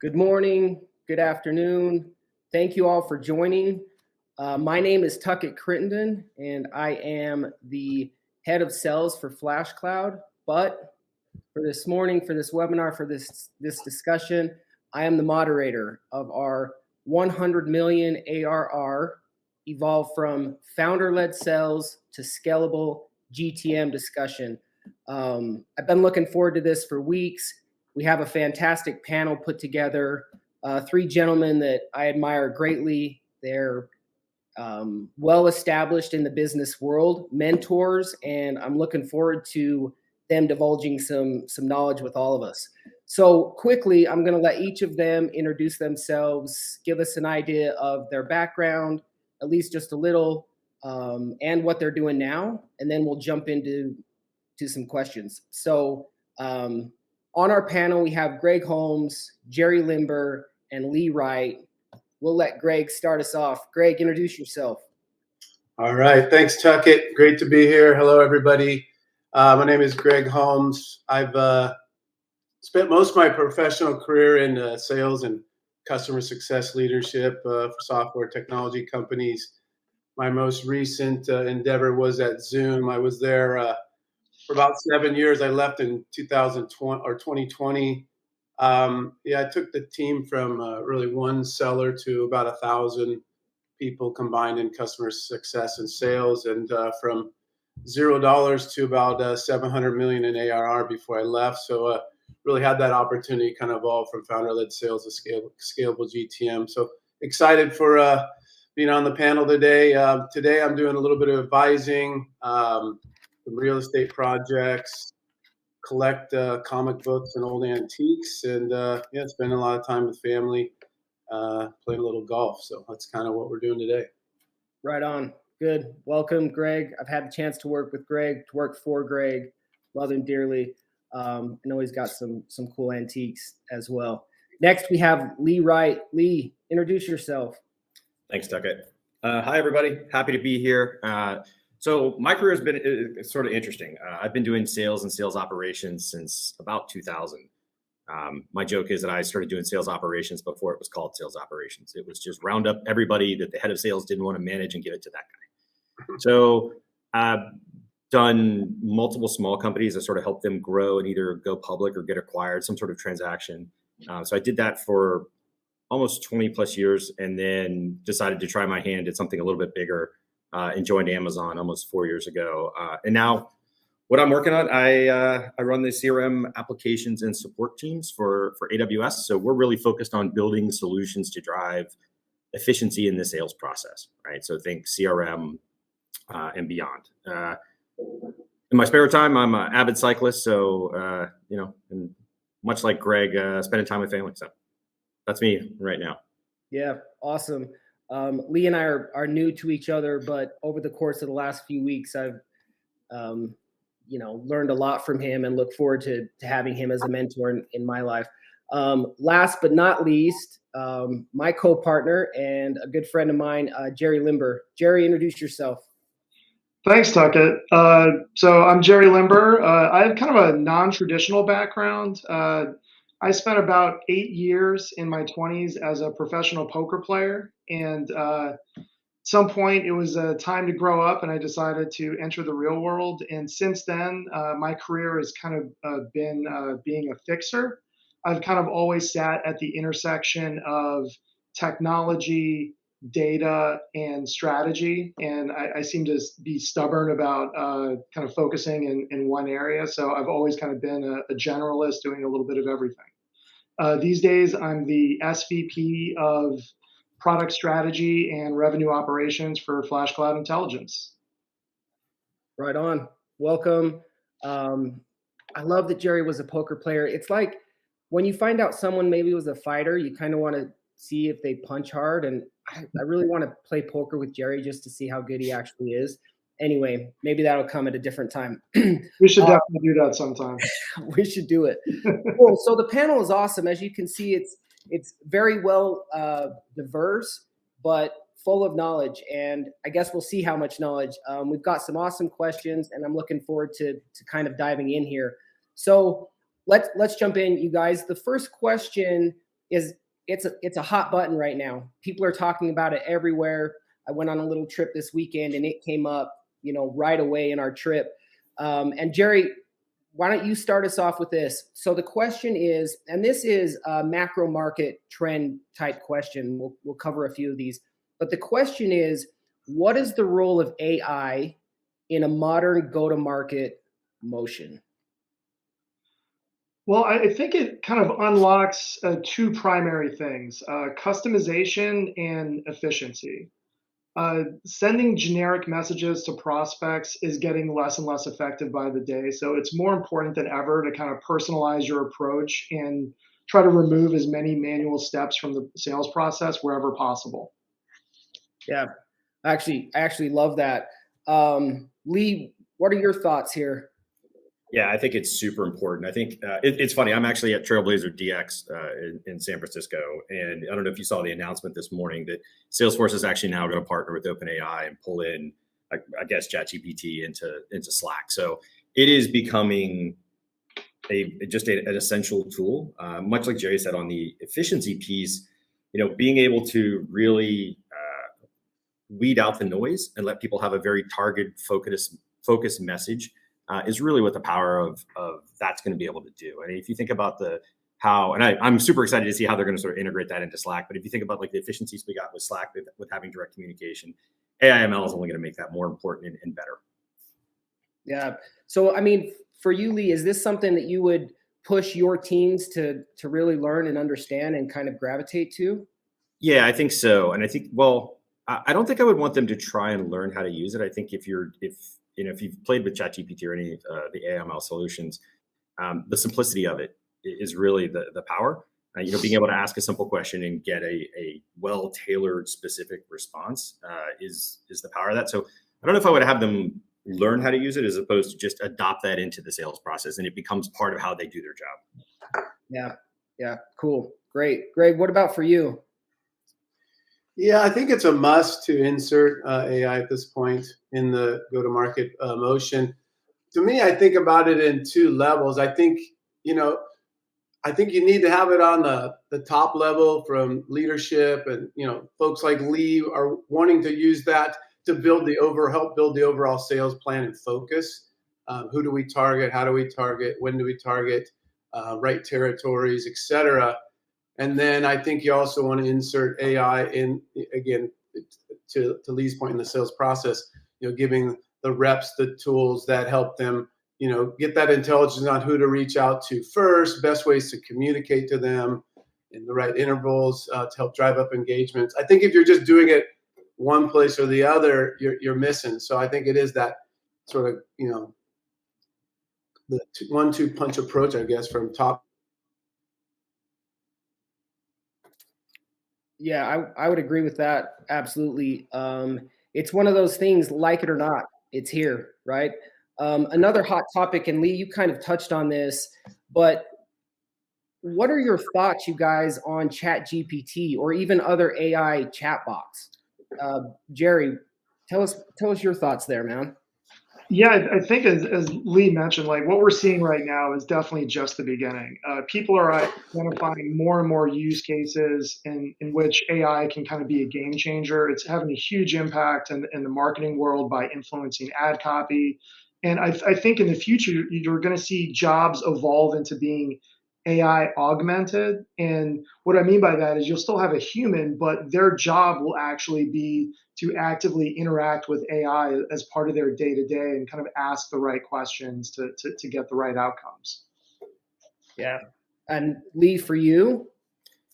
Good morning, good afternoon. Thank you all for joining. My name is Tuckett Crittenden, and I am the head of sales for FlashCloud. But for this morning, for this webinar, for this discussion, I am the moderator of our 100 million ARR, evolved from founder-led sales to scalable GTM discussion. I've been looking forward to this for weeks. We have a fantastic panel put together, three gentlemen that I admire greatly. They're well established in the business world, mentors, and I'm looking forward to them divulging some knowledge with all of us. So quickly, I'm going to let each of them introduce themselves, give us an idea of their background, at least just a little, and what they're doing now, and then we'll jump into some questions. So on our panel, we have Greg Holmes, Jerry Limber, and Lee Wright. We'll let Greg start us off. Greg, introduce yourself. All right. Thanks, Tuckett. Great to be here. Hello, everybody. My name is Greg Holmes. I've spent most of my professional career in sales and customer success leadership for software technology companies. My most recent endeavor was at Zoom. I was there for about 7 years. I left in 2020 or 2020. I took the team from really one seller to about 1,000 people combined in customer success and sales, and from $0 to about 700 million in ARR before I left. So really had that opportunity kind of evolve from founder-led sales to scalable GTM. So excited for being on the panel today. Today I'm doing a little bit of advising, some real estate projects, collect comic books and old antiques, and spending a lot of time with family, playing a little golf. So that's kind of what we're doing today. Right on. Good. Welcome, Greg. I've had the chance to work with Greg, to work for Greg. Love him dearly. I know he's got some cool antiques as well. Next, we have Lee Wright. Lee, introduce yourself. Thanks, Tuckett. Hi, everybody. Happy to be here. So my career has been sort of interesting. I've been doing sales and sales operations since about 2000. My joke is that I started doing sales operations before it was called sales operations. It was just round up everybody that the head of sales didn't want to manage and give it to that guy. So I've done multiple small companies that sort of help them grow and either go public or get acquired, some sort of transaction. So I did that for almost 20 plus years, and then decided to try my hand at something a little bit bigger. And joined Amazon almost 4 years ago. And now what I'm working on, I run the CRM applications and support teams for AWS. So we're really focused on building solutions to drive efficiency in the sales process, right? So think CRM and beyond. In my spare time, I'm an avid cyclist. So, and much like Greg, spending time with family. So that's me right now. Yeah, awesome. Lee and I are new to each other, but over the course of the last few weeks, I've, learned a lot from him and look forward to having him as a mentor in my life. Last but not least, my co-partner and a good friend of mine, Jerry Limber. Jerry, introduce yourself. Thanks, Tuckett. So I'm Jerry Limber. I have kind of a non-traditional background. I spent about 8 years in my 20s as a professional poker player. And at some point, it was time to grow up, and I decided to enter the real world. And since then, my career has kind of been being a fixer. I've kind of always sat at the intersection of technology, data, and strategy. And I seem to be stubborn about kind of focusing in one area. So I've always kind of been a generalist doing a little bit of everything. These days, I'm the SVP of product strategy and revenue operations for FlashCloud Intelligence. Right on. Welcome. I love that Jerry was a poker player. It's like when you find out someone maybe was a fighter, you kind of want to see if they punch hard. And I really want to play poker with Jerry just to see how good he actually is. Anyway, maybe that'll come at a different time. We should definitely do that sometime. We should do it. Cool. So the panel is awesome. As you can see, it's very well diverse, but full of knowledge. And I guess we'll see how much knowledge. We've got some awesome questions, and I'm looking forward to kind of diving in here. So let's jump in, you guys. The first question is it's a hot button right now. People are talking about it everywhere. I went on a little trip this weekend and it came up, right away in our trip. And Jerry, why don't you start us off with this? So the question is, and this is a macro market trend type question. We'll cover a few of these, but the question is, what is the role of AI in a modern go-to-market motion? Well, I think it kind of unlocks two primary things, customization and efficiency. Sending generic messages to prospects is getting less and less effective by the day. So it's more important than ever to kind of personalize your approach and try to remove as many manual steps from the sales process wherever possible. Yeah, I actually love that. Lee, what are your thoughts here? Yeah, I think it's super important. I think it's funny. I'm actually at Trailblazer DX in San Francisco, and I don't know if you saw the announcement this morning that Salesforce is actually now going to partner with OpenAI and pull in, I guess, ChatGPT into Slack. So it is becoming just an essential tool. Much like Jerry said on the efficiency piece, being able to really weed out the noise and let people have a very target focused message. Is really what the power of that's going to be able to do. I mean, if you think about I'm super excited to see how they're going to sort of integrate that into Slack. But if you think about like the efficiencies we got with Slack with having direct communication, AI/ML is only going to make that more important and better. Yeah. So, I mean, for you, Lee, is this something that you would push your teams to really learn and understand and kind of gravitate to? Yeah, I think so. And I think, well, I don't think I would want them to try and learn how to use it. I think if you've played with ChatGPT or any of the AI/ML solutions, the simplicity of it is really the power. Being able to ask a simple question and get a well-tailored, specific response is the power of that. So I don't know if I would have them learn how to use it as opposed to just adopt that into the sales process, and it becomes part of how they do their job. Yeah, cool, great. Greg, what about for you? Yeah, I think it's a must to insert AI at this point in the go-to-market motion. To me, I think about it in two levels. I think you need to have it on the top level from leadership, and folks like Lee are wanting to use that to help build the overall sales plan and focus. Who do we target? How do we target? When do we target? Right territories, etc. And then I think you also want to insert AI in, again, to Lee's point in the sales process, giving the reps the tools that help them, get that intelligence on who to reach out to first, best ways to communicate to them in the right intervals to help drive up engagements. I think if you're just doing it one place or the other, you're missing. So I think it is that sort of, the 1-2 punch approach, I guess, from top. Yeah, I would agree with that. Absolutely. It's one of those things, like it or not, it's here, right? Another hot topic, and Lee, you kind of touched on this, but what are your thoughts, you guys, on ChatGPT or even other AI chatbots? Jerry, tell us your thoughts there, man. Yeah, I think as Lee mentioned, like what we're seeing right now is definitely just the beginning. People are identifying more and more use cases in which AI can kind of be a game changer. It's having a huge impact in the marketing world by influencing ad copy. And I think in the future, you're going to see jobs evolve into being AI augmented. And what I mean by that is you'll still have a human, but their job will actually be to actively interact with AI as part of their day to day and kind of ask the right questions to get the right outcomes. Yeah. And Lee, for you?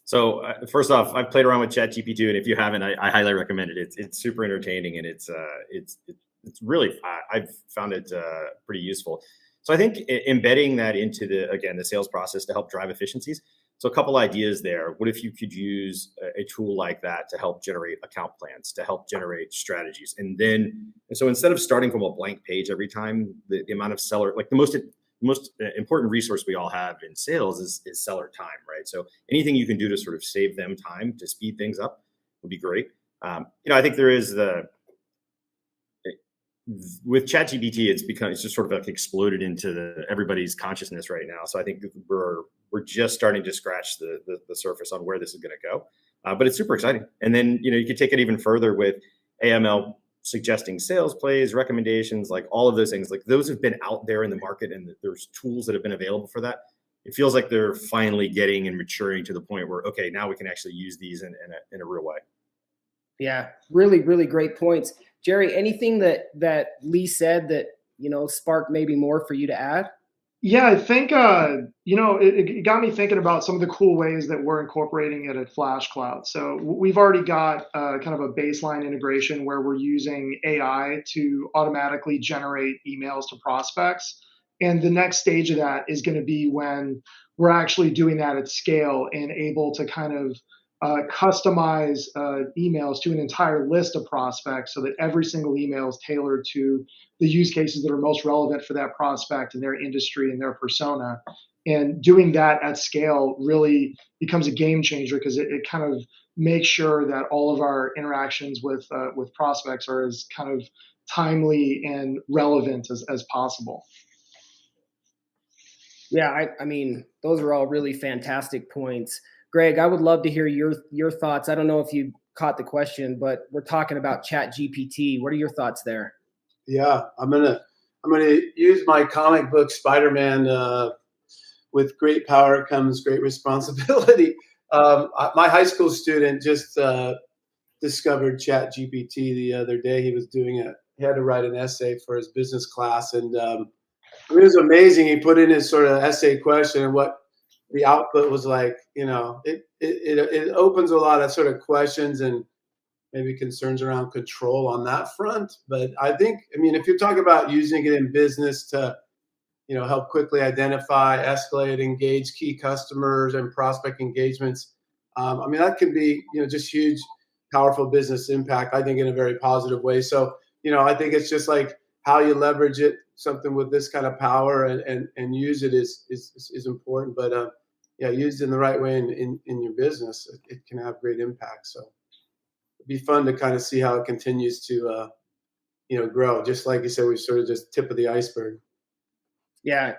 So first off, I've played around with ChatGPT, and if you haven't, I highly recommend it. It's super entertaining, and it's really, I've found it pretty useful. So I think embedding that into the sales process to help drive efficiencies. So a couple ideas there. What if you could use a tool like that to help generate account plans, to help generate strategies? And so instead of starting from a blank page every time, the amount of seller, like the most important resource we all have in sales is seller time, right? So anything you can do to sort of save them time to speed things up would be great. I think there is with ChatGPT, it's just sort of like exploded into everybody's consciousness right now. So I think we're we're just starting to scratch the surface on where this is going to go. But it's super exciting. And then, you could take it even further with AML suggesting sales plays, recommendations, like all of those things. Like those have been out there in the market, and there's tools that have been available for that. It feels like they're finally getting and maturing to the point where, okay, now we can actually use these in a real way. Yeah, really, really great points. Jerry, anything that Lee said that, sparked maybe more for you to add? Yeah, I think it got me thinking about some of the cool ways that we're incorporating it at FlashCloud. So we've already got kind of a baseline integration where we're using AI to automatically generate emails to prospects. And the next stage of that is going to be when we're actually doing that at scale and able to kind of customize emails to an entire list of prospects so that every single email is tailored to the use cases that are most relevant for that prospect and their industry and their persona. And doing that at scale really becomes a game changer because it kind of makes sure that all of our interactions with prospects are as kind of timely and relevant as possible. Yeah, I mean, those are all really fantastic points. Greg, I would love to hear your thoughts. I don't know if you caught the question, but we're talking about Chat GPT. What are your thoughts there? Yeah, I'm gonna use my comic book Spider-Man. With great power comes great responsibility. My high school student just discovered Chat GPT the other day. He had to write an essay for his business class, and it was amazing. He put in his sort of essay question, and what the output was like. It opens a lot of sort of questions and maybe concerns around control on that front. But I mean, if you're talking about using it in business to, help quickly identify, escalate, engage key customers and prospect engagements, I mean, that can be, just huge, powerful business impact, I think, in a very positive way. So, I think it's just like how you leverage it, something with this kind of power and use it is important. But yeah, used in the right way in your business, it can have great impact. So it'd be fun to kind of see how it continues to, grow. Just like you said, we're sort of just tip of the iceberg. Yeah,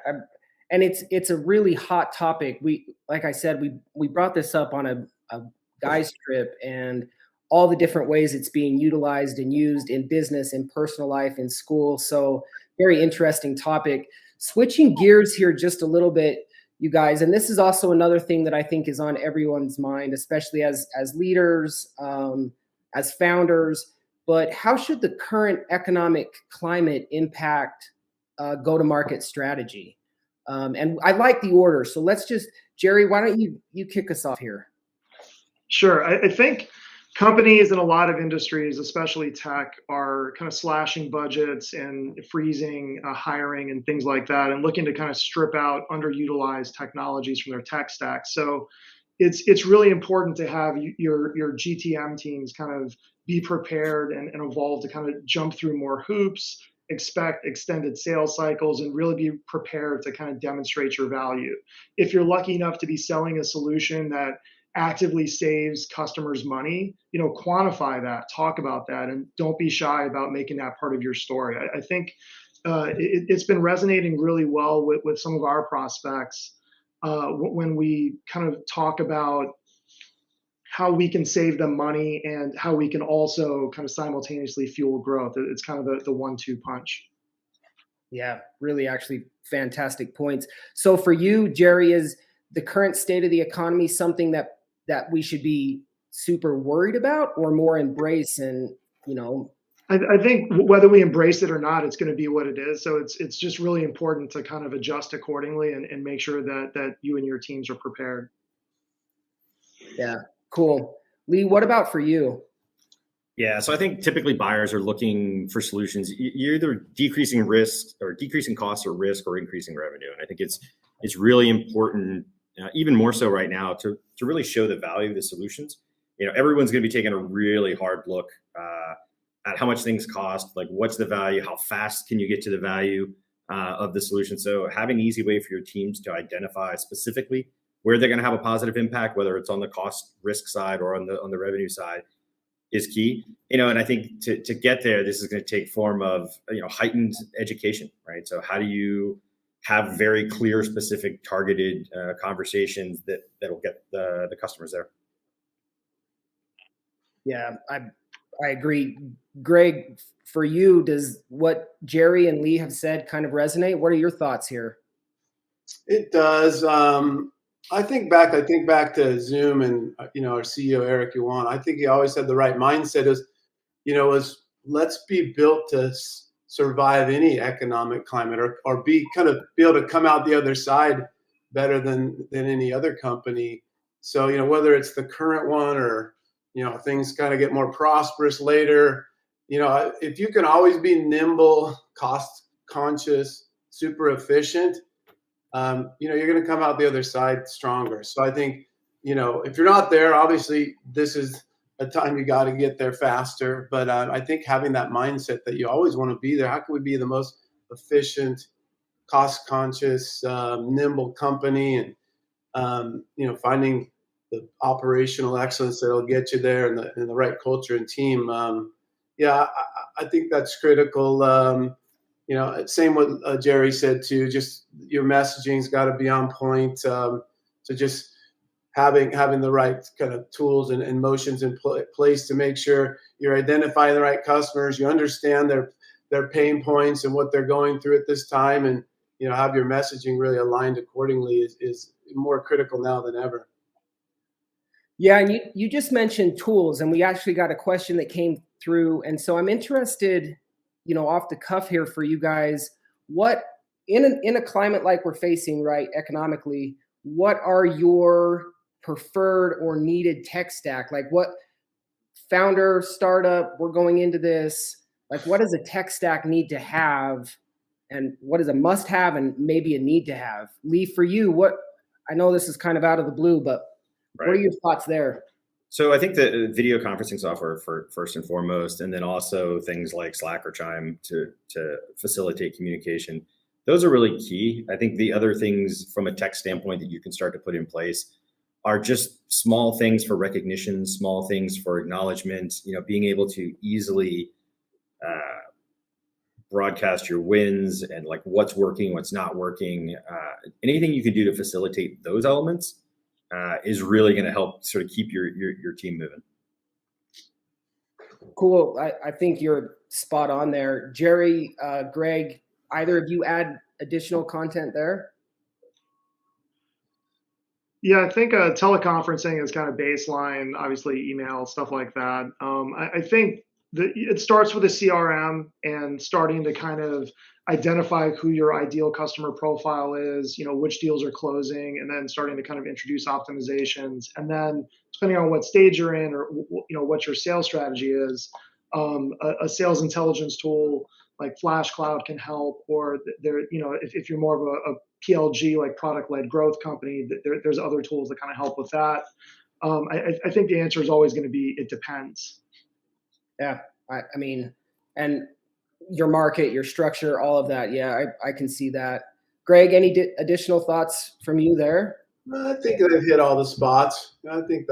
and it's a really hot topic. Like I said, we brought this up on a guys trip, and all the different ways it's being utilized and used in business, in personal life, in school. So very interesting topic. Switching gears here just a little bit, you guys, and this is also another thing that I think is on everyone's mind, especially as leaders, as founders. But how should the current economic climate impact go-to-market strategy? And I like the order. So Jerry, why don't you kick us off here? Sure. I think companies in a lot of industries, especially tech, are kind of slashing budgets and freezing hiring and things like that, and looking to kind of strip out underutilized technologies from their tech stack. So it's really important to have your GTM teams kind of be prepared and evolve to kind of jump through more hoops, expect extended sales cycles, and really be prepared to kind of demonstrate your value. If you're lucky enough to be selling a solution that actively saves customers money, quantify that, talk about that, and don't be shy about making that part of your story. I think it's been resonating really well with some of our prospects when we kind of talk about how we can save them money and how we can also kind of simultaneously fuel growth. It's kind of the 1-2 punch. Yeah, really actually fantastic points. So for you, Jerry, is the current state of the economy something that we should be super worried about or more embrace? And, I think whether we embrace it or not, it's going to be what it is. So it's just really important to kind of adjust accordingly and make sure that you and your teams are prepared. Yeah, cool. Lee, what about for you? Yeah, so I think typically buyers are looking for solutions. You're either decreasing risk or decreasing costs or risk or increasing revenue. And I think it's really important, even more so right now, to really show the value of the solutions. Everyone's going to be taking a really hard look at how much things cost, like what's the value, how fast can you get to the value of the solution. So having an easy way for your teams to identify specifically where they're going to have a positive impact, whether it's on the cost risk side or on the revenue side, is key. And I think to get there, this is going to take form of heightened education, right? So how do you have very clear, specific, targeted conversations that'll get the customers there. Yeah, I agree. Greg, for you, does what Jerry and Lee have said kind of resonate? What are your thoughts here? It does. I think back to Zoom and our CEO Eric Yuan. I think he always had the right mindset. Was let's be built to survive any economic climate, or be able to come out the other side better than any other company. So whether it's the current one or things kind of get more prosperous later, if you can always be nimble, cost conscious, super efficient, you're going to come out the other side stronger. So I think, if you're not there, obviously this is a time you got to get there faster. But I think having that mindset that you always want to be there. How can we be the most efficient, cost conscious, nimble company, and finding the operational excellence that'll get you there, and the right culture and team. I think that's critical. Same what Jerry said too. Just your messaging's got to be on point. So just having the right kind of tools and motions in place to make sure you're identifying the right customers, you understand their pain points and what they're going through at this time, and have your messaging really aligned accordingly is more critical now than ever. Yeah, and you just mentioned tools, and we actually got a question that came through, and so I'm interested, off the cuff here for you guys, what in a climate like we're facing, right, economically, what are your preferred or needed tech stack? Like, what founder, startup, we're going into this, like, what does a tech stack need to have, and what is a must have and maybe a need to have? Lee, for you, I know this is kind of out of the blue, but Right. What are your thoughts there? So I think the video conferencing software first and foremost, and then also things like Slack or Chime to facilitate communication. Those are really key. I think the other things from a tech standpoint that you can start to put in place are just small things for recognition, small things for acknowledgement, being able to easily broadcast your wins and like what's working, what's not working. Anything you can do to facilitate those elements is really going to help sort of keep your team moving. Cool. I think you're spot on there. Jerry, Greg, either of you add additional content there? Yeah, I think teleconferencing is kind of baseline, obviously email, stuff like that. I think it starts with a CRM and starting to kind of identify who your ideal customer profile is, which deals are closing, and then starting to kind of introduce optimizations. And then depending on what stage you're in or, what your sales strategy is, a sales intelligence tool like FlashCloud can help, or if you're more of a PLG, like product-led growth company, there's other tools that kind of help with that. I think the answer is always going to be, it depends. Yeah, I mean, and your market, your structure, all of that. Yeah, I can see that. Greg, any additional thoughts from you there? I think they've hit all the spots. I think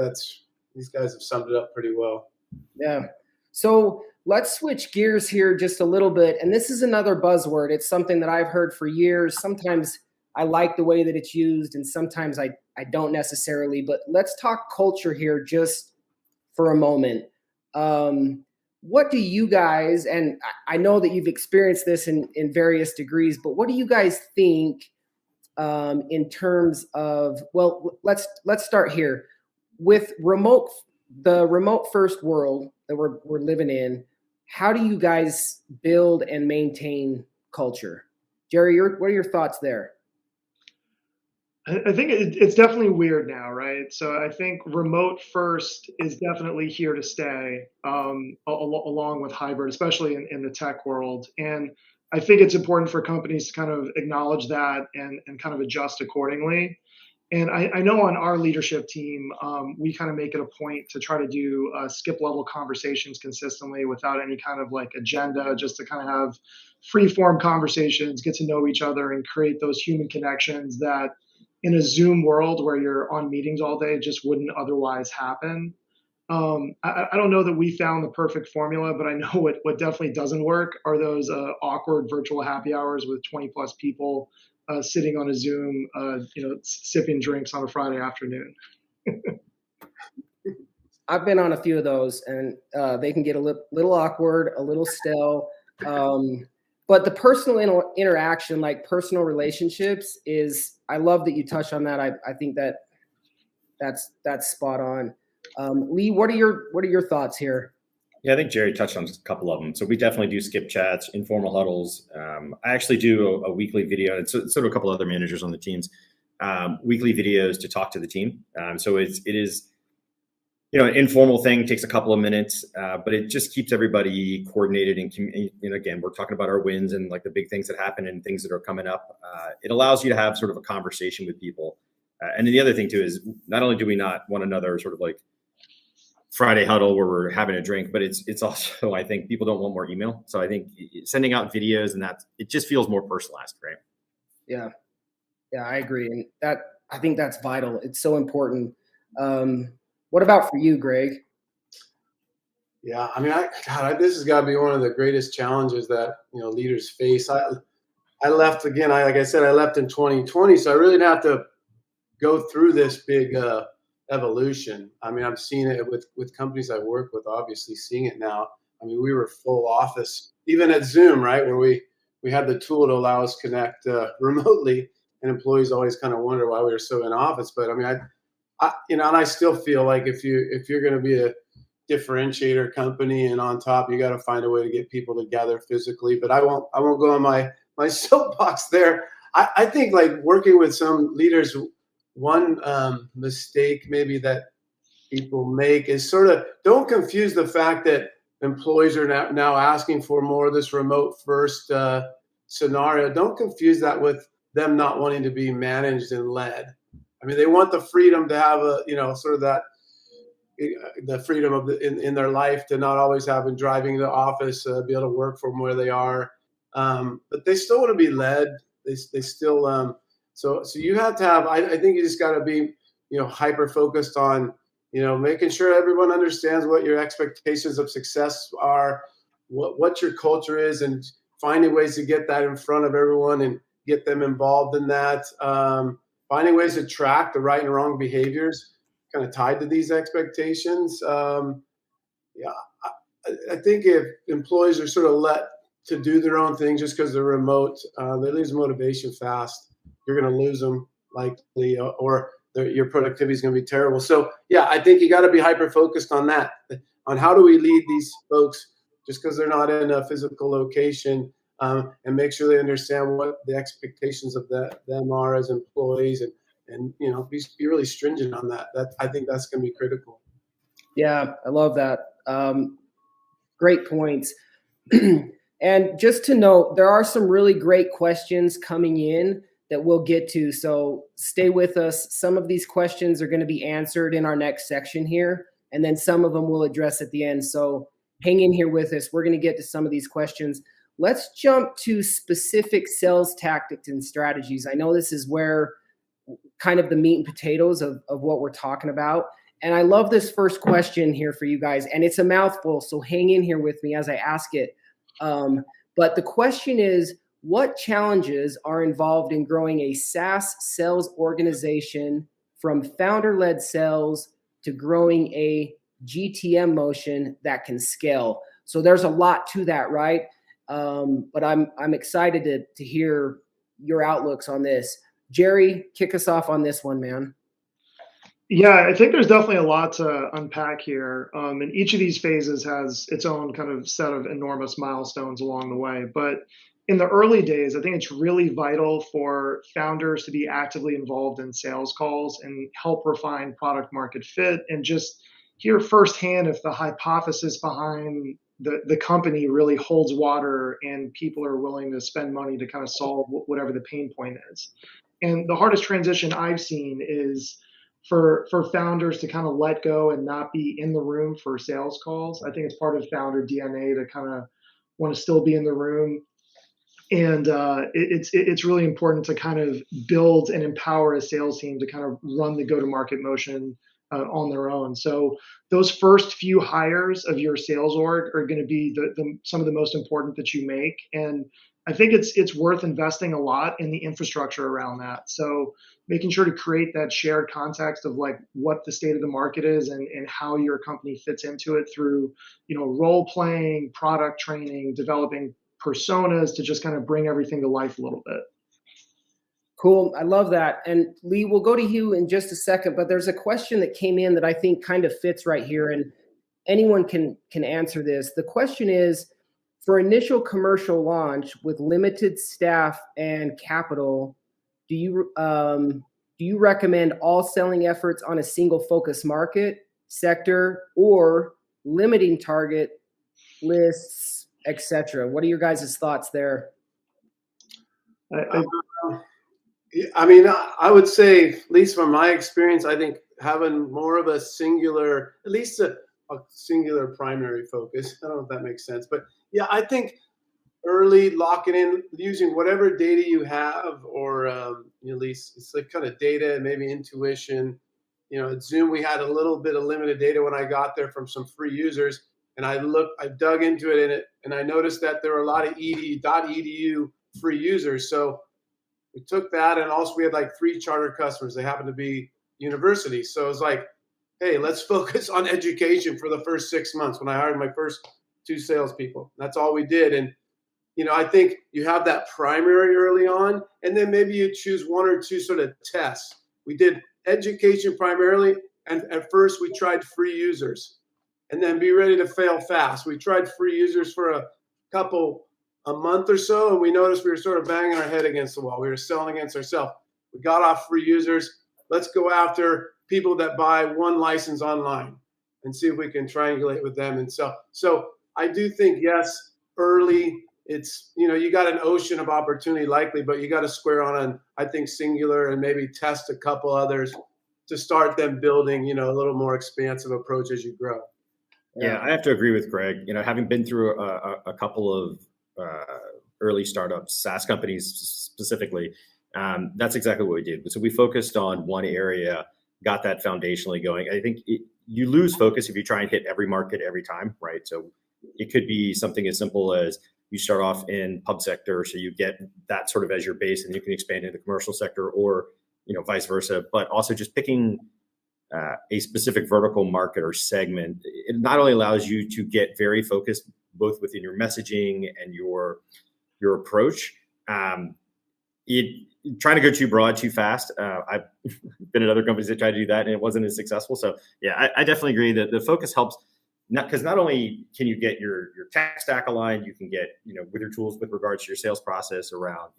these guys have summed it up pretty well. Yeah. So let's switch gears here just a little bit. And this is another buzzword. It's something that I've heard for years. Sometimes I like the way that it's used, and sometimes I don't necessarily. But let's talk culture here just for a moment. What do you guys, and I know that you've experienced this in various degrees, but what do you guys think in terms of, well, let's start here with the remote first world that we're living in. How do you guys build and maintain culture? Jerry, what are your thoughts there? I think it's definitely weird now, right? So I think remote first is definitely here to stay, along with hybrid, especially in the tech world. And I think it's important for companies to kind of acknowledge that and kind of adjust accordingly. And I know on our leadership team, we kind of make it a point to try to do skip level conversations consistently without any kind of like agenda, just to kind of have free form conversations, get to know each other, and create those human connections that in a Zoom world where you're on meetings all day just wouldn't otherwise happen. I don't know that we found the perfect formula, but I know what definitely doesn't work are those awkward virtual happy hours with 20 plus people sitting on a Zoom, sipping drinks on a Friday afternoon. I've been on a few of those, and they can get a little awkward, a little stale. But the personal interaction, like personal relationships, I love that you touched on that. I think that's spot on. Lee, what are your thoughts here? Yeah, I think Jerry touched on just a couple of them. So we definitely do skip chats, informal huddles. I actually do a weekly video, and so do a couple other managers on the teams. Weekly videos to talk to the team. So it is, an informal thing, takes a couple of minutes, but it just keeps everybody coordinated. And again, we're talking about our wins and like the big things that happen and things that are coming up. It allows you to have sort of a conversation with people. And then the other thing too is not only do we not want another sort of like Friday huddle where we're having a drink, but it's also, I think people don't want more email. So I think sending out videos and it just feels more personalized, right? Yeah, I agree. And I think that's vital. It's so important. What about for you, Greg? Yeah, I mean, this has got to be one of the greatest challenges that leaders face. I left again. Like I said, I left in 2020, so I really didn't have to go through this big evolution. I mean, I'm seeing it with companies I work with. Obviously, seeing it now. I mean, we were full office, even at Zoom, right, where we had the tool to allow us to connect remotely, and employees always kind of wonder why we were so in office. But I mean, and I still feel like if you're going to be a differentiator company and on top, you got to find a way to get people together physically. But I won't go on my soapbox there. I think like working with some leaders, one mistake maybe that people make is sort of don't confuse the fact that employees are now asking for more of this remote first scenario. Don't confuse that with them not wanting to be managed and led. I mean, they want the freedom to have sort of that the freedom of in their life to not always have been driving to the office, be able to work from where they are, but they still want to be led. They still so you have to have. I think you just got to be hyper focused on making sure everyone understands what your expectations of success are, what your culture is, and finding ways to get that in front of everyone and get them involved in that. Finding ways to track the right and wrong behaviors kind of tied to these expectations. I think if employees are sort of let to do their own thing just because they're remote, they lose motivation fast. You're going to lose them likely, or your productivity is going to be terrible. So yeah, I think you got to be hyper focused on that, on how do we lead these folks just because they're not in a physical location, and make sure they understand what the expectations of them are as employees, and be really stringent on that. I think that's going to be critical. Yeah, I love that. Great points. And just to note, there are some really great questions coming in that we'll get to. So stay with us. Some of these questions are going to be answered in our next section here, and then some of them we'll address at the end. So hang in here with us. We're going to get to some of these questions. Let's jump to specific sales tactics and strategies. I know this is where kind of the meat and potatoes of what we're talking about. And I love this first question here for you guys. And it's a mouthful, so hang in here with me as I ask it. But the question is, what challenges are involved in growing a SaaS sales organization from founder-led sales to growing a GTM motion that can scale? So there's a lot to that, right? But I'm excited to hear your outlooks on this. Jerry, kick us off on this one, man. Yeah, I think there's definitely a lot to unpack here. And each of these phases has its own kind of set of enormous milestones along the way. But in the early days, I think it's really vital for founders to be actively involved in sales calls and help refine product market fit and just hear firsthand if the hypothesis behind the company really holds water and people are willing to spend money to kind of solve whatever the pain point is. And the hardest transition I've seen is for founders to kind of let go and not be in the room for sales calls. I think it's part of founder DNA to kind of want to still be in the room. And it's really important to kind of build and empower a sales team to kind of run the go-to-market motion on their own. So those first few hires of your sales org are going to be some of the most important that you make. And I think it's worth investing a lot in the infrastructure around that. So making sure to create that shared context of like what the state of the market is and how your company fits into it through, role playing, product training, developing personas to just kind of bring everything to life a little bit. Cool. I love that. And Lee, we'll go to you in just a second, but there's a question that came in that I think kind of fits right here, and anyone can answer this. The question is, for initial commercial launch with limited staff and capital, do you recommend all selling efforts on a single focus market sector or limiting target lists, etc.? What are your guys' thoughts there? I mean, I would say, at least from my experience, I think having more of a singular, at least a singular primary focus. I don't know if that makes sense, but yeah, I think early locking in, using whatever data you have, or at least it's like kind of data and maybe intuition. At Zoom, we had a little bit of limited data when I got there from some free users, and I dug into it, and I noticed that there were a lot of .edu free users. So we took that, and also we had like 3 charter customers. They happened to be universities. So it was like, hey, let's focus on education for the first 6 months when I hired my first 2 salespeople. That's all we did. And, I think you have that primary early on, and then maybe you choose 1 or 2 sort of tests. We did education primarily, and at first we tried free users, and then be ready to fail fast. We tried free users for a month or so, and we noticed we were sort of banging our head against the wall. We were selling against ourselves. We got off free users. Let's go after people that buy 1 license online and see if we can triangulate with them. And so I do think, yes, early, it's, you got an ocean of opportunity likely, but you got to square on, I think, singular, and maybe test a couple others to start them building, a little more expansive approach as you grow. Yeah, I have to agree with Greg. Having been through a couple of early startups, SaaS companies specifically, that's exactly what we did. So we focused on one area, got that foundationally going. I think you lose focus if you try and hit every market every time, right? So it could be something as simple as you start off in pub sector, so you get that sort of as your base, and you can expand into the commercial sector, or vice versa. But also just picking a specific vertical market or segment, it not only allows you to get very focused both within your messaging and your approach. Trying to go too broad too fast. I've been at other companies that tried to do that, and it wasn't as successful. So yeah, I definitely agree that the focus helps. Not only can you get your tech stack aligned, you can get with your tools with regards to your sales process around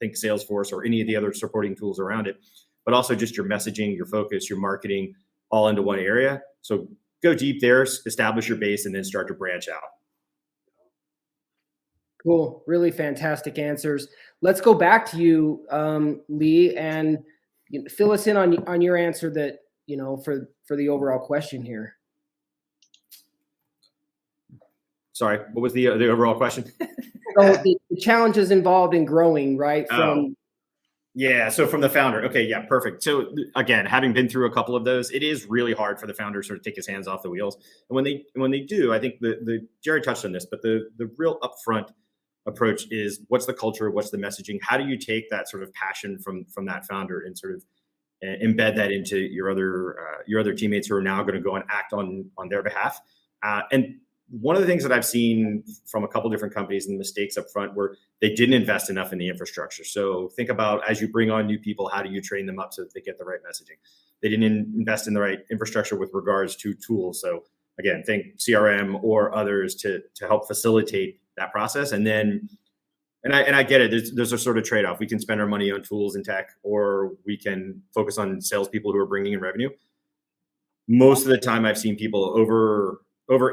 think Salesforce or any of the other supporting tools around it, but also just your messaging, your focus, your marketing, all into one area. So go deep there, establish your base, and then start to branch out. Cool. Really fantastic answers. Let's go back to you, Lee, and fill us in on your answer that, for the overall question here. Sorry, what was the overall question? So the challenges involved in growing, right? So from the founder. Okay, yeah, perfect. So again, having been through a couple of those, it is really hard for the founder to sort of take his hands off the wheels. And when they do, I think the Jerry touched on this, but the real upfront approach is, what's the culture, what's the messaging, how do you take that sort of passion from that founder and sort of embed that into your other teammates who are now going to go and act on their behalf. And one of the things that I've seen from a couple different companies and mistakes up front were they didn't invest enough in the infrastructure. So think about, as you bring on new people, how do you train them up so that they get the right messaging? They didn't invest in the right infrastructure with regards to tools. So again, think CRM or others to help facilitate that process. And then, and I get it, there's a sort of trade-off. We can spend our money on tools and tech, or we can focus on salespeople who are bringing in revenue. Most of the time I've seen people over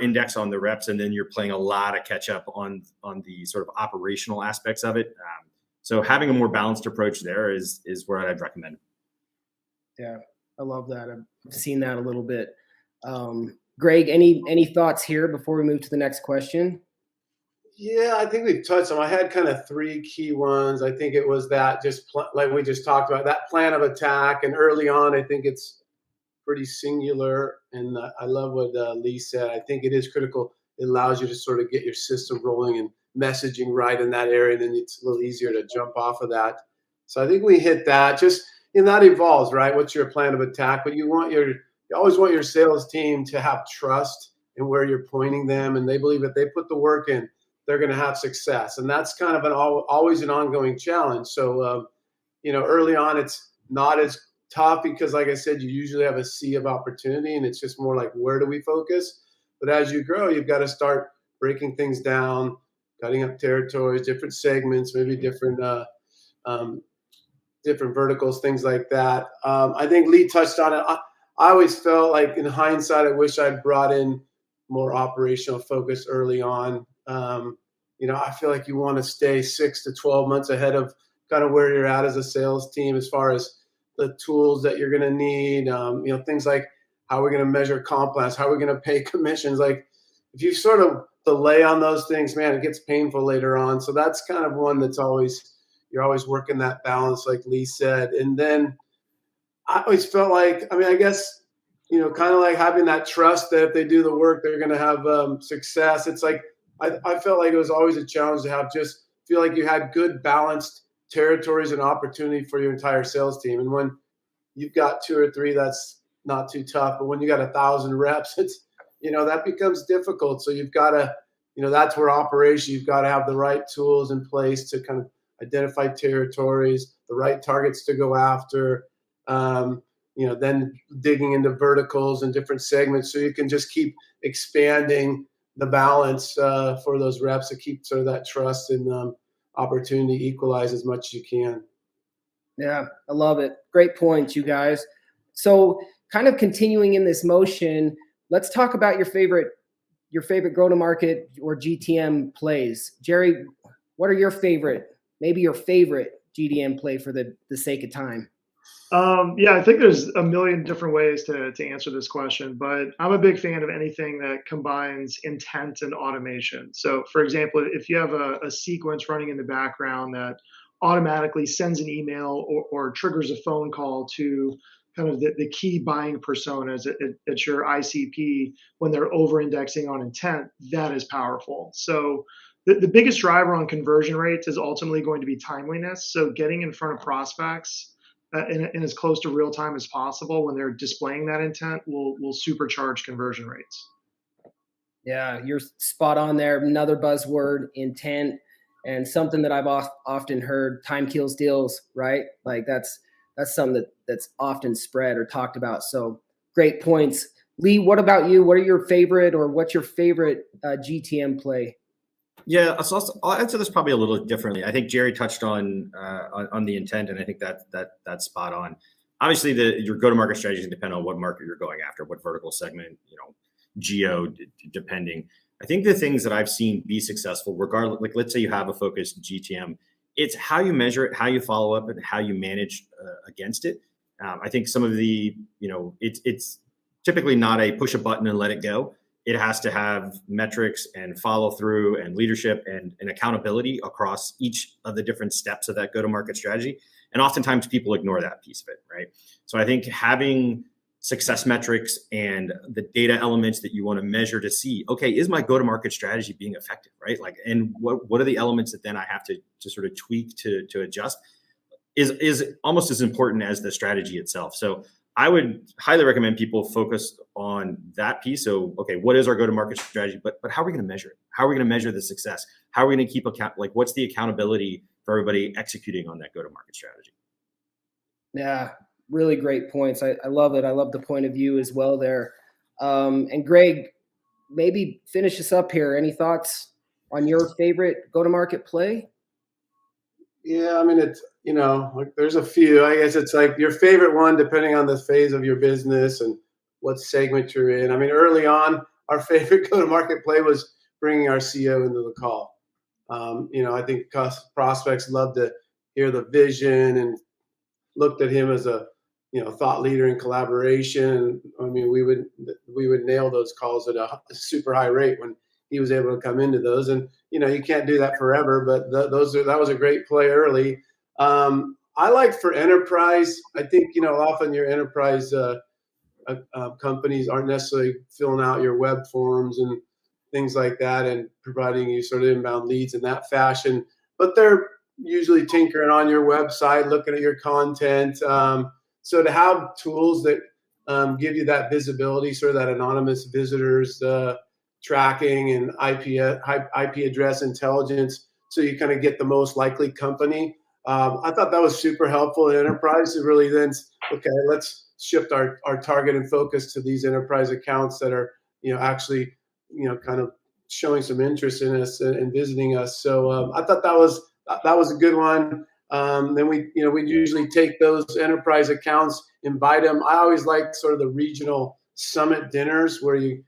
index on the reps, and then you're playing a lot of catch up on the sort of operational aspects of it. So having a more balanced approach there is where I'd recommend. Yeah, I love that. I've seen that a little bit. Greg, any thoughts here before we move to the next question? Yeah, I think we've touched them. I had kind of 3 key ones. I think it was that like we just talked about, that plan of attack. And early on, I think it's pretty singular. And I love what Lee said. I think it is critical. It allows you to sort of get your system rolling and messaging right in that area. And then it's a little easier to jump off of that. So I think we hit that. Just, that evolves, right? What's your plan of attack? But you always want your sales team to have trust in where you're pointing them. And they believe if they put the work in, they're going to have success. And that's kind of always an ongoing challenge. So, early on, it's not as tough because, like I said, you usually have a sea of opportunity and it's just more like, where do we focus? But as you grow, you've got to start breaking things down, cutting up territories, different segments, maybe different verticals, things like that. I think Lee touched on it. I always felt like, in hindsight, I wish I'd brought in more operational focus early on. I feel like you want to stay 6 to 12 months ahead of kind of where you're at as a sales team, as far as the tools that you're going to need, things like how we're going to measure comp plans, how we're going to pay commissions. Like, if you sort of delay on those things, man, it gets painful later on. So that's kind of one that's you're always working that balance, like Lee said. And then I always felt like, I guess, kind of like having that trust that if they do the work, they're going to have success. It's like, I felt like it was always a challenge to feel like you had good balanced territories and opportunity for your entire sales team. And when you've got 2 or 3, that's not too tough. But when you got 1,000 reps, it's, that becomes difficult. So you've got to, that's where you've got to have the right tools in place to kind of identify territories, the right targets to go after, then digging into verticals and different segments so you can just keep expanding the balance for those reps to keep sort of that trust and opportunity equalize as much as you can. Yeah, I love it. Great points, you guys. So kind of continuing in this motion, let's talk about your favorite go-to-market or GTM plays. Jerry, what are your favorite GTM play for the sake of time? I think there's a million different ways to answer this question, but I'm a big fan of anything that combines intent and automation. So, for example, if you have a sequence running in the background that automatically sends an email or triggers a phone call to kind of the key buying personas at your ICP when they're over-indexing on intent, that is powerful. So the biggest driver on conversion rates is ultimately going to be timeliness. So getting in front of prospects in as close to real time as possible when they're displaying that intent will supercharge conversion rates. Yeah, you're spot on there. Another buzzword, intent, and something that I've often heard, time kills deals, right? Like that's something that's often spread or talked about. So great points. Lee, what about you? What are your favorite, or what's your favorite GTM play? Yeah, so I'll answer this probably a little differently. I think Jerry touched on the intent, and I think that's spot on. Obviously, your go-to-market strategy can depend on what market you're going after, what vertical segment, geo, depending. I think the things that I've seen be successful, regardless, like let's say you have a focused GTM, it's how you measure it, how you follow up, and how you manage against it. I think some of the, it's typically not a push a button and let it go. It has to have metrics and follow through and leadership and accountability across each of the different steps of that go-to-market strategy. And oftentimes people ignore that piece of it, right? So I think having success metrics and the data elements that you want to measure to see, okay, is my go-to-market strategy being effective, right? Like, and what are the elements that then I have to sort of tweak to adjust is almost as important as the strategy itself. So I would highly recommend people focus on that piece. So, okay, what is our go-to-market strategy? But how are we going to measure it? How are we going to measure the success? How are we going to keep what's the accountability for everybody executing on that go-to-market strategy? Yeah, really great points. I love it. I love the point of view as well there. And Greg, maybe finish us up here. Any thoughts on your favorite go-to-market play? Yeah, it's, like there's a few. I guess it's like your favorite one, depending on the phase of your business and what segment you're in. Early on, our favorite go-to-market play was bringing our CEO into the call. I think prospects love to hear the vision and looked at him as a, thought leader in collaboration. We would nail those calls at a super high rate when he was able to come into those. And, you can't do that forever, but that was a great play early. I like for enterprise, I think, often your enterprise companies aren't necessarily filling out your web forms and things like that and providing you sort of inbound leads in that fashion, but they're usually tinkering on your website, looking at your content. So to have tools that give you that visibility, sort of that anonymous visitors tracking and IP address intelligence, so you kind of get the most likely company. I thought that was super helpful in enterprise. It really then, okay, let's shift our target and focus to these enterprise accounts that are, actually, kind of showing some interest in us and visiting us. So I thought that was a good one. Then we usually take those enterprise accounts, invite them. I always like sort of the regional summit dinners where you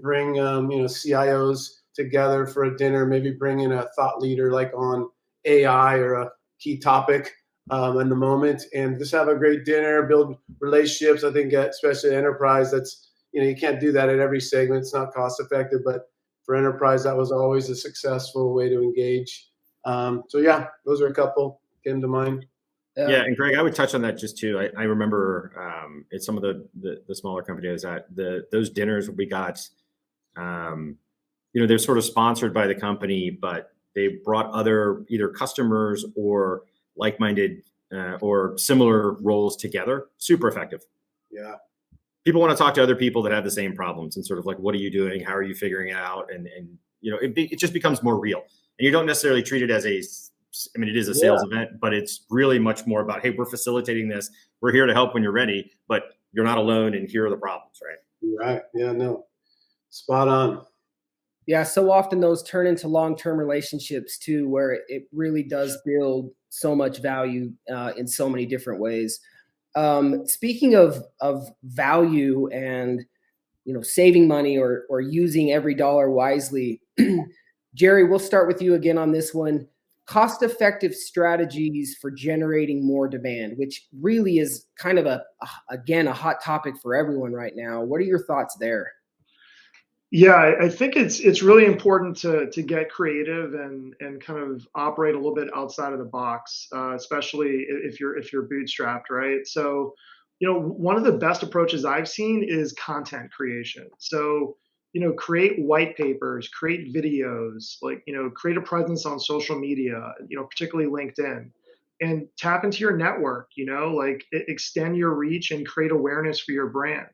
bring CIOs together for a dinner, maybe bring in a thought leader like on AI or a key topic in the moment, and just have a great dinner, build relationships. I think especially enterprise, that's you can't do that at every segment. It's not cost effective, but for enterprise, that was always a successful way to engage. So yeah, those are a couple came to mind. Yeah, and Greg, I would touch on that just too. I remember at some of the smaller companies that those dinners we got, they're sort of sponsored by the company, but they brought other either customers or like-minded or similar roles together. Super effective. Yeah. People want to talk to other people that have the same problems and sort of like, what are you doing? How are you figuring it out? And it just becomes more real. And you don't necessarily treat it as it is a sales event, but it's really much more about, hey, we're facilitating this. We're here to help when you're ready, but you're not alone and here are the problems, right? Right. Yeah, no. Spot on. Yeah, so often those turn into long-term relationships too, where it really does build so much value in so many different ways. Speaking of value and saving money or using every dollar wisely, Jerry, we'll start with you again on this one. Cost-effective strategies for generating more demand, which really is kind of a hot topic for everyone right now. What are your thoughts there? Yeah, I think it's really important to get creative and kind of operate a little bit outside of the box, especially if you're bootstrapped, right? So, one of the best approaches I've seen is content creation. So, create white papers, create videos, create a presence on social media, particularly LinkedIn, and tap into your network. Extend your reach and create awareness for your brand.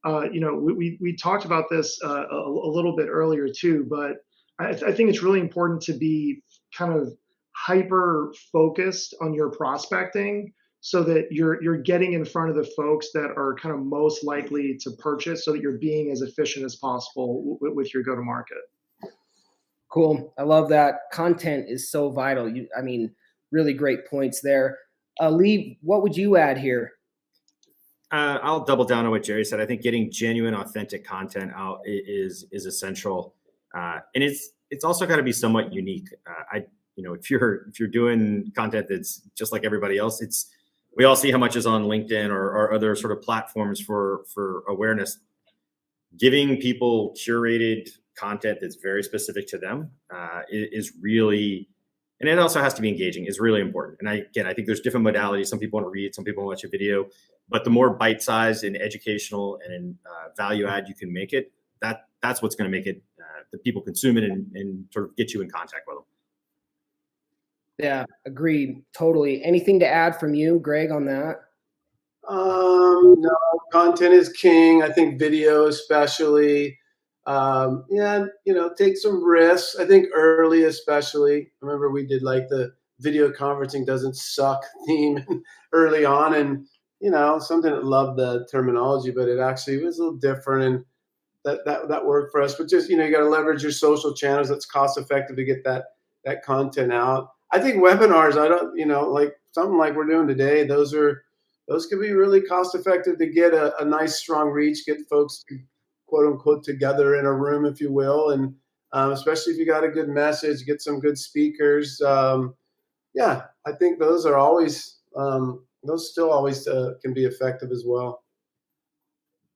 We talked about this a little bit earlier too, but I think it's really important to be kind of hyper focused on your prospecting so that you're getting in front of the folks that are kind of most likely to purchase, so that you're being as efficient as possible with your go-to-market. Cool. I love that. Content is so vital. Really great points there. Lee, what would you add here? I'll double down on what Jerry said. I think getting genuine, authentic content out is essential, and it's also got to be somewhat unique. If you're doing content that's just like everybody else, we all see how much is on LinkedIn or other sort of platforms for awareness. Giving people curated content that's very specific to them is really, and it also has to be engaging, is really important. And I think there's different modalities. Some people want to read, some people want to watch a video, but the more bite-sized and educational and value add you can make it, that's what's going to make it that people consume it and sort of get you in contact with them. Yeah, agreed. Totally. Anything to add from you, Greg, on that? No, content is king. I think video especially. Take some risks. I think early especially. Remember we did like the video conferencing doesn't suck theme early on, and some didn't love the terminology, but it actually was a little different, and that worked for us. But just you got to leverage your social channels. That's cost effective to get that content out. I think webinars, like something like we're doing today, those could be really cost effective to get a nice strong reach, get folks quote unquote together in a room, if you will, and especially if you got a good message, get some good speakers. I think those are always those still always can be effective as well.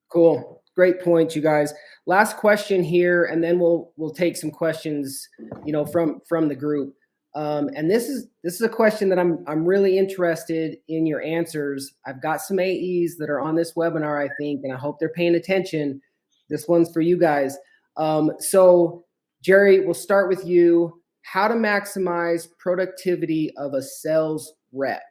Cool. Great point, you guys. Last question here, and then we'll take some questions, from the group. And this is a question that I'm really interested in your answers. I've got some AEs that are on this webinar, I think, and I hope they're paying attention. This one's for you guys. So Jerry, we'll start with you. How to maximize productivity of a sales rep?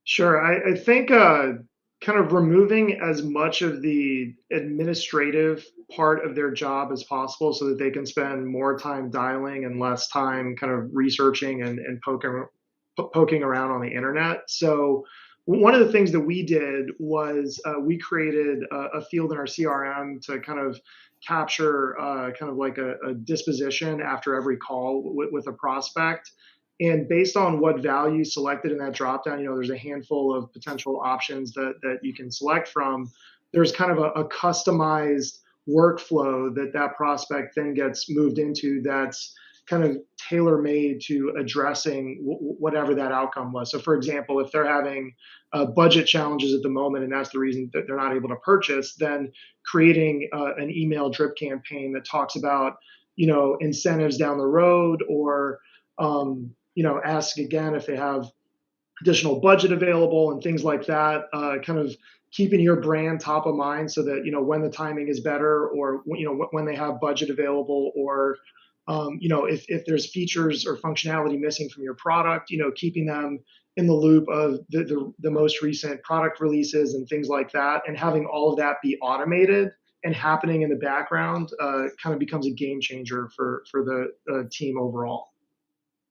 Sure. I think kind of removing as much of the administrative part of their job as possible so that they can spend more time dialing and less time kind of researching and poking around on the internet. So one of the things that we did was we created a field in our CRM to kind of capture kind of like a disposition after every call with a prospect. And based on what value selected in that dropdown, there's a handful of potential options that you can select from. There's kind of a customized workflow that prospect then gets moved into that's kind of tailor-made to addressing whatever that outcome was. So for example, if they're having budget challenges at the moment and that's the reason that they're not able to purchase, then creating an email drip campaign that talks about incentives down the road, or ask again if they have additional budget available and things like that, kind of keeping your brand top of mind so that, when the timing is better, or, when they have budget available, or, if there's features or functionality missing from your product, keeping them in the loop of the most recent product releases and things like that, and having all of that be automated and happening in the background kind of becomes a game changer for the team overall.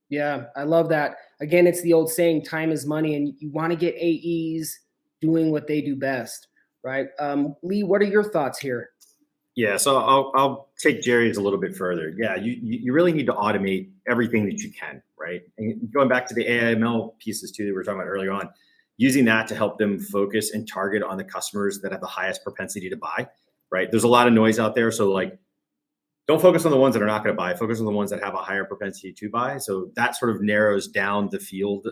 Yeah, I love that. Again, it's the old saying, time is money, and you want to get AEs doing what they do best, right? Lee, what are your thoughts here? Yeah, so I'll take Jerry's a little bit further. Yeah, you really need to automate everything that you can, right? And going back to the AIML pieces too that we were talking about earlier on, using that to help them focus and target on the customers that have the highest propensity to buy, right? There's a lot of noise out there, so like, don't focus on the ones that are not going to buy. Focus on the ones that have a higher propensity to buy. So that sort of narrows down the field.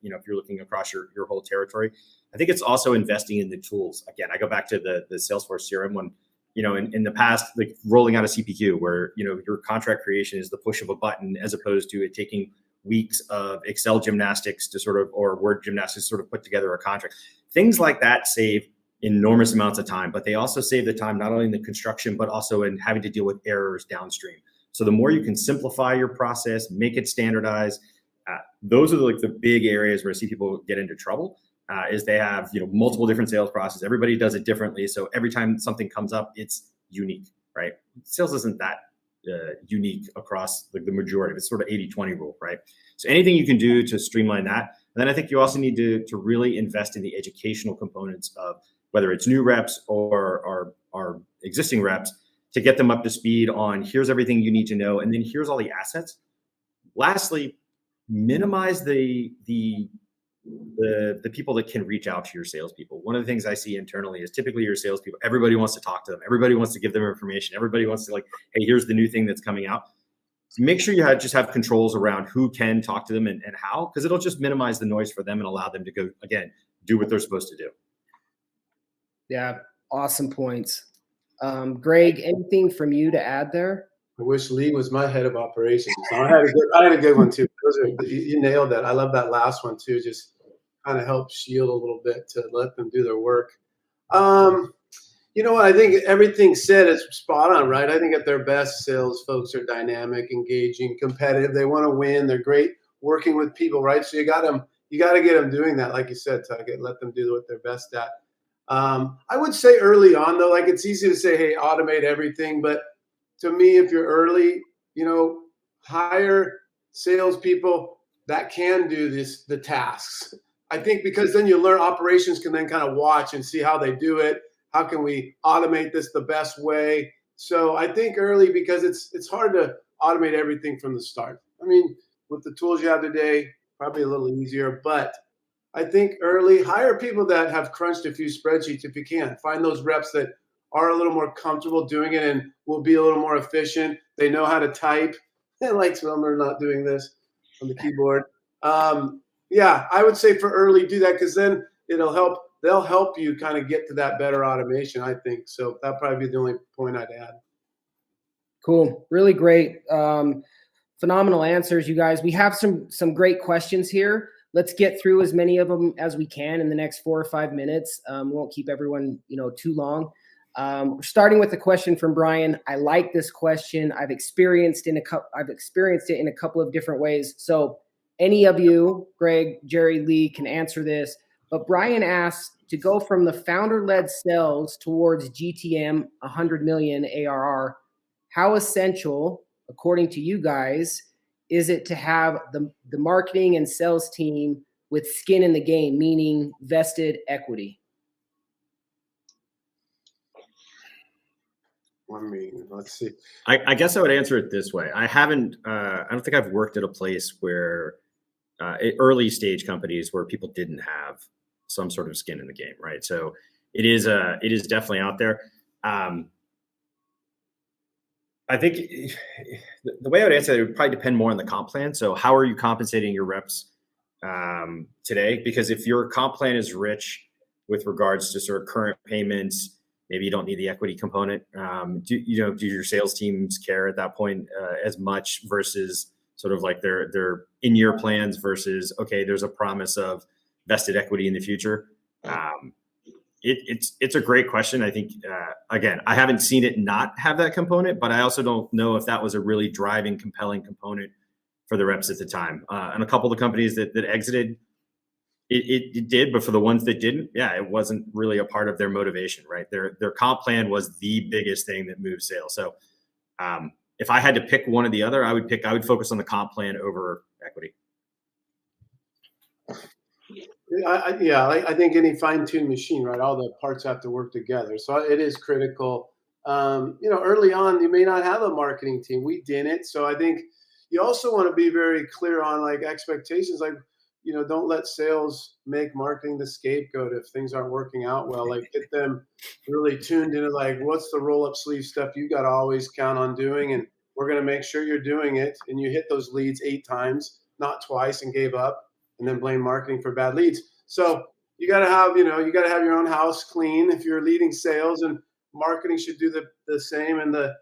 If you're looking across your whole territory, I think it's also investing in the tools. Again, I go back to the Salesforce CRM one. In the past, like rolling out a CPQ, where your contract creation is the push of a button, as opposed to it taking weeks of Excel gymnastics or Word gymnastics to sort of put together a contract. Things like that save enormous amounts of time, but they also save the time not only in the construction, but also in having to deal with errors downstream. So the more you can simplify your process, make it standardized, those are like the big areas where I see people get into trouble, is they have multiple different sales processes. Everybody does it differently. So every time something comes up, it's unique, right? Sales isn't that unique across like the majority. It's sort of 80-20 rule, right? So anything you can do to streamline that. And then I think you also need to really invest in the educational components of whether it's new reps or our existing reps, to get them up to speed on here's everything you need to know, and then here's all the assets. Lastly, minimize the people that can reach out to your salespeople. One of the things I see internally is typically your salespeople, everybody wants to talk to them. Everybody wants to give them information. Everybody wants to hey, here's the new thing that's coming out. So make sure you just have controls around who can talk to them and how, because it'll just minimize the noise for them and allow them to go, again, do what they're supposed to do. Yeah, awesome points. Greg, anything from you to add there? I wish Lee was my head of operations. I had a good one too. You nailed that. I love that last one too. Just kind of help shield a little bit to let them do their work. I think everything said is spot on, right? I think at their best, sales folks are dynamic, engaging, competitive. They want to win. They're great working with people, right? So you got to get them doing that, like you said, Tuckett. Let them do what they're best at. I would say early on, though, like it's easy to say, hey, automate everything. But to me, if you're early, hire salespeople that can do the tasks. I think because then you learn, operations can then kind of watch and see how they do it. How can we automate this the best way? So I think early, because it's hard to automate everything from the start. I mean, with the tools you have today, probably a little easier, but I think early, hire people that have crunched a few spreadsheets if you can. Find those reps that are a little more comfortable doing it and will be a little more efficient. They know how to type. Like some are not doing this on the keyboard. Yeah, I would say for early, do that, because then it'll help. They'll help you kind of get to that better automation, I think. So that'd probably be the only point I'd add. Cool. Really great. Phenomenal answers, you guys. We have some great questions here. Let's get through as many of them as we can in the next 4 or 5 minutes. We won't keep everyone, too long. Starting with the question from Brian. I like this question. I've experienced it in a couple of different ways. So any of you, Greg, Jerry, Lee, can answer this. But Brian asks, to go from the founder-led sales towards GTM 100 million ARR, how essential, according to you guys, is it to have the marketing and sales team with skin in the game, meaning vested equity? Let's see. I guess I would answer it this way. I don't think I've worked at a place where early stage companies where people didn't have some sort of skin in the game, right? So it is definitely out there. I think the way I would answer it would probably depend more on the comp plan. So how are you compensating your reps today? Because if your comp plan is rich with regards to sort of current payments, maybe you don't need the equity component. Do your sales teams care at that point as much versus sort of like their in-year plans versus, okay, there's a promise of vested equity in the future? It's a great question. I think, again, I haven't seen it not have that component, but I also don't know if that was a really driving, compelling component for the reps at the time. And a couple of the companies that exited, it did, but for the ones that didn't, it wasn't really a part of their motivation, right? Their comp plan was the biggest thing that moved sales. So if I had to pick one or the other, I would focus on the comp plan over equity. I think any fine-tuned machine, right? All the parts have to work together. So it is critical. Early on, you may not have a marketing team. We didn't. So I think you also want to be very clear on like expectations. Like, don't let sales make marketing the scapegoat if things aren't working out well. Like, get them really tuned into like, what's the roll-up sleeve stuff you got to always count on doing, and we're going to make sure you're doing it. And you hit those leads 8 times, not twice, and gave up, and then blame marketing for bad leads. So you got to have, your own house clean if you're leading sales, and marketing should do the same. And the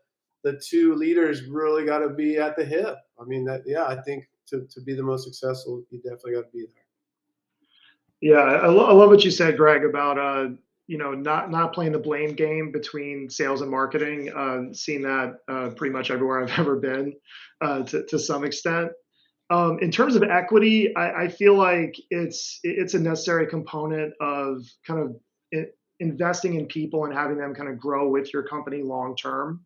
two leaders really got to be at the hip. I mean, I think to be the most successful, you definitely got to be there. Yeah, I love what you said, Greg, about not playing the blame game between sales and marketing. Seen that pretty much everywhere I've ever been, to some extent. In terms of equity, I feel like it's a necessary component of kind of investing in people and having them kind of grow with your company long term.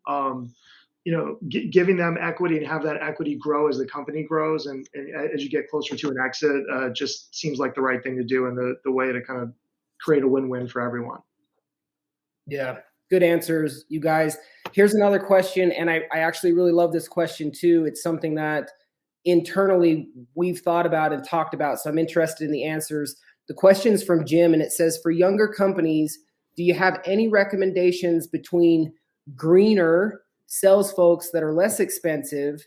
Giving them equity and have that equity grow as the company grows, and as you get closer to an exit, just seems like the right thing to do, and the way to kind of create a win-win for everyone. Yeah, good answers, you guys. Here's another question, and I actually really love this question too. It's something that internally we've thought about and talked about, so I'm interested in the answers. The question's from Jim, and it says, for younger companies, do you have any recommendations between greener sales folks that are less expensive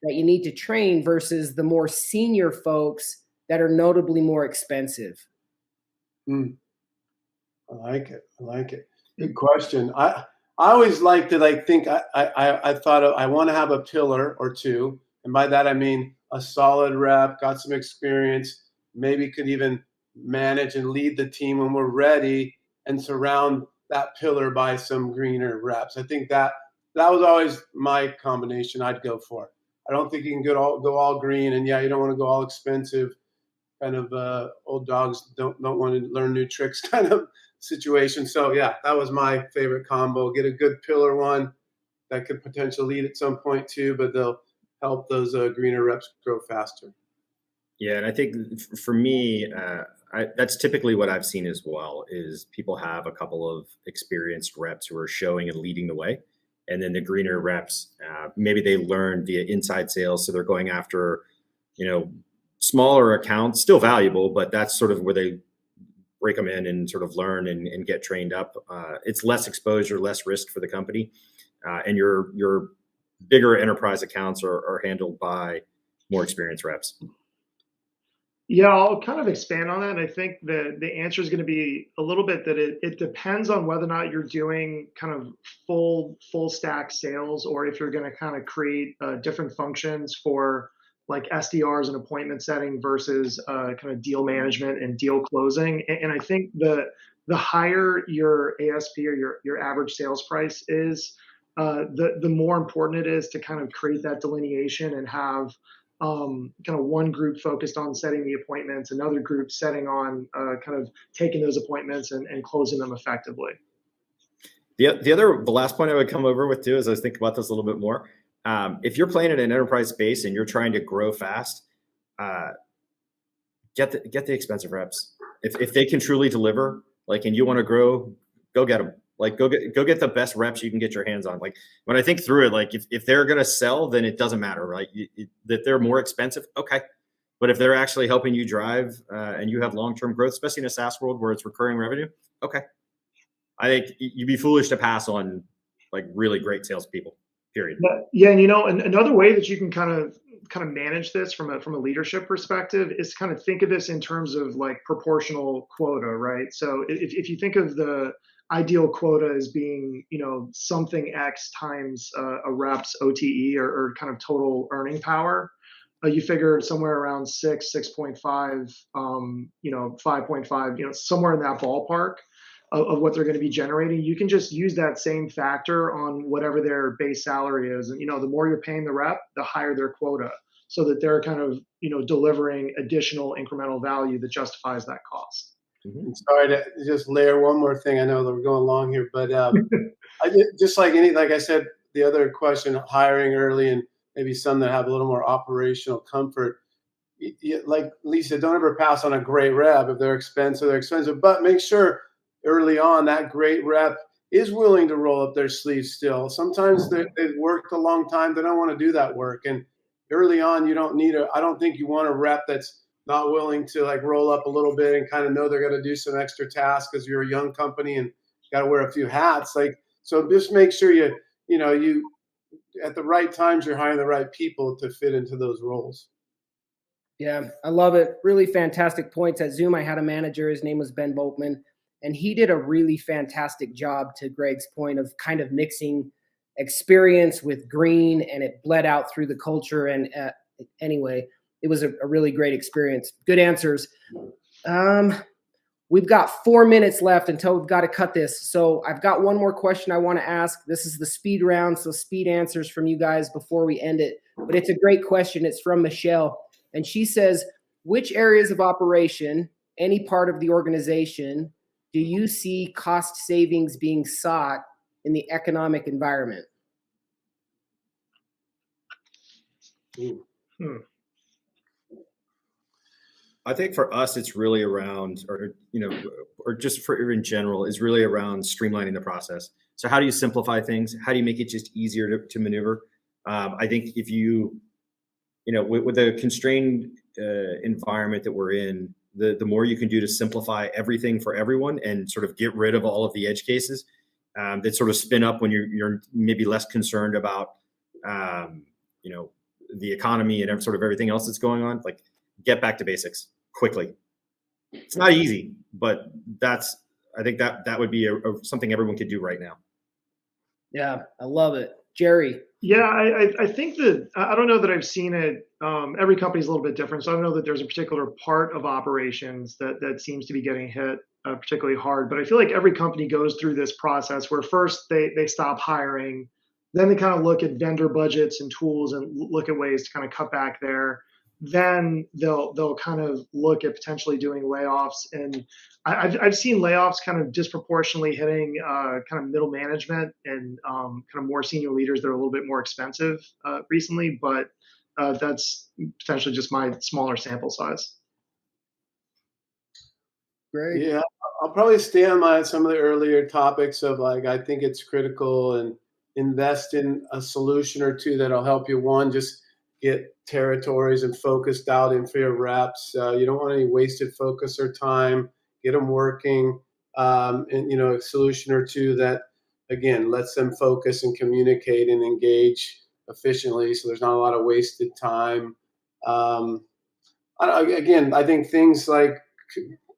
that you need to train versus the more senior folks that are notably more expensive? I like it. Good question. I always like to think I thought I want to have a pillar or two. And by that, I mean a solid rep, got some experience, maybe could even manage and lead the team when we're ready, and surround that pillar by some greener reps. I think that was always my combination I'd go for. I don't think you can go all green, and you don't want to go all expensive, kind of old dogs don't want to learn new tricks kind of situation. So that was my favorite combo. Get a good pillar one that could potentially lead at some point too, but they'll help those greener reps grow faster. Yeah, and I think for me, that's typically what I've seen as well, is people have a couple of experienced reps who are showing and leading the way. And then the greener reps, maybe they learn via inside sales. So they're going after, smaller accounts, still valuable, but that's sort of where they break them in and sort of learn and get trained up. It's less exposure, less risk for the company. And your bigger enterprise accounts are handled by more experienced reps. Yeah, I'll kind of expand on that. I think the answer is going to be a little bit that it depends on whether or not you're doing kind of full stack sales, or if you're going to kind of create different functions for like SDRs and appointment setting versus kind of deal management and deal closing. And I think the higher your ASP or your average sales price is, the more important it is to kind of create that delineation and have kind of one group focused on setting the appointments, another group setting on kind of taking those appointments and closing them effectively. The last point I would come over with too, as I was thinking about this a little bit more, if you're playing in an enterprise space and you're trying to grow fast, get the expensive reps. If they can truly deliver, like, and you want to grow, go get them. Like, go get the best reps you can get your hands on. Like, when I think through it, like, if they're going to sell, then it doesn't matter, right? That they're more expensive, okay. But if they're actually helping you drive and you have long-term growth, especially in a SaaS world where it's recurring revenue, okay. I think you'd be foolish to pass on like really great salespeople, period. Yeah, and another way that you can kind of manage this from a leadership perspective is kind of think of this in terms of like proportional quota, right? So if you think of the ideal quota as being, something X times a rep's OTE or kind of total earning power, you figure somewhere around 6.5, 5.5, somewhere in that ballpark of what they're going to be generating. You can just use that same factor on whatever their base salary is. And, the more you're paying the rep, the higher their quota, so that they're kind of, delivering additional incremental value that justifies that cost. Mm-hmm. Sorry to just layer one more thing. I know that we're going long here, but just like I said, the other question, hiring early and maybe some that have a little more operational comfort. Like Lisa, don't ever pass on a great rep. If they're expensive, but make sure early on that great rep is willing to roll up their sleeves still. Sometimes they've worked a long time. They don't want to do that work. And early on, you don't need I don't think you want a rep that's not willing to like roll up a little bit and kind of know they're going to do some extra tasks because you're a young company and got to wear a few hats. Like, so just make sure you at the right times, you're hiring the right people to fit into those roles. Yeah, I love it. Really fantastic points. At Zoom, I had a manager. His name was Ben Boatman, and he did a really fantastic job, to Greg's point, of kind of mixing experience with green, and it bled out through the culture. And anyway, it was a really great experience. Good answers. We've got 4 minutes left until we've got to cut this. So I've got one more question I want to ask. This is the speed round, so speed answers from you guys before we end it. But it's a great question. It's from Michelle. And she says, which areas of operation, any part of the organization, do you see cost savings being sought in the economic environment? I think for us, it's really around, or just for in general, is really around streamlining the process. So how do you simplify things? How do you make it just easier to maneuver? I think if with the constrained environment that we're in, the more you can do to simplify everything for everyone and sort of get rid of all of the edge cases that sort of spin up when you're maybe less concerned about, the economy and sort of everything else that's going on, like get back to basics quickly. It's not easy, but I think that would be something everyone could do right now. Yeah, I love it. Jerry. Yeah, I think that I don't know that I've seen it. Every company is a little bit different, so I don't know that there's a particular part of operations that seems to be getting hit particularly hard. But I feel like every company goes through this process where first they stop hiring, then they kind of look at vendor budgets and tools and look at ways to kind of cut back there. Then they'll kind of look at potentially doing layoffs, and I've seen layoffs kind of disproportionately hitting kind of middle management and kind of more senior leaders that are a little bit more expensive recently, but that's potentially just my smaller sample size. Great. Yeah, I'll probably stay on some of the earlier topics of like, I think it's critical and invest in a solution or two that'll help you. One, just get territories and focused out in for your reps. You don't want any wasted focus or time. Get them working, and a solution or two that, again, lets them focus and communicate and engage efficiently. So there's not a lot of wasted time. again, I think things like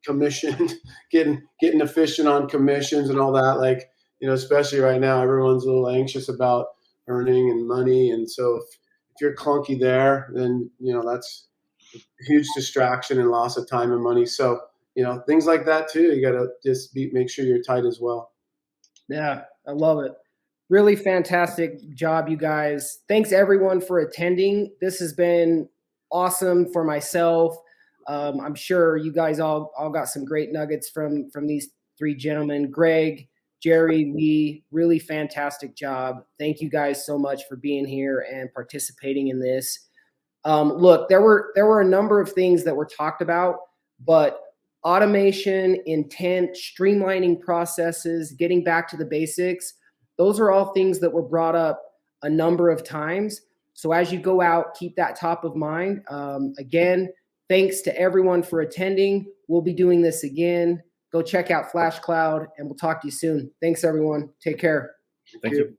commission, getting efficient on commissions and all that, like, especially right now, everyone's a little anxious about earning and money. And so if you're clunky there, then, that's a huge distraction and loss of time and money. So, things like that too, you got to just make sure you're tight as well. Yeah, I love it. Really fantastic job, you guys. Thanks everyone for attending. This has been awesome for myself. I'm sure you guys all got some great nuggets from these three gentlemen. Greg, Jerry, Lee, really fantastic job. Thank you guys so much for being here and participating in this. Look, there were a number of things that were talked about, but automation, intent, streamlining processes, getting back to the basics, those are all things that were brought up a number of times. So as you go out, keep that top of mind. Again, thanks to everyone for attending. We'll be doing this again. Go check out FlashCloud, and we'll talk to you soon. Thanks, everyone. Take care. Thank you.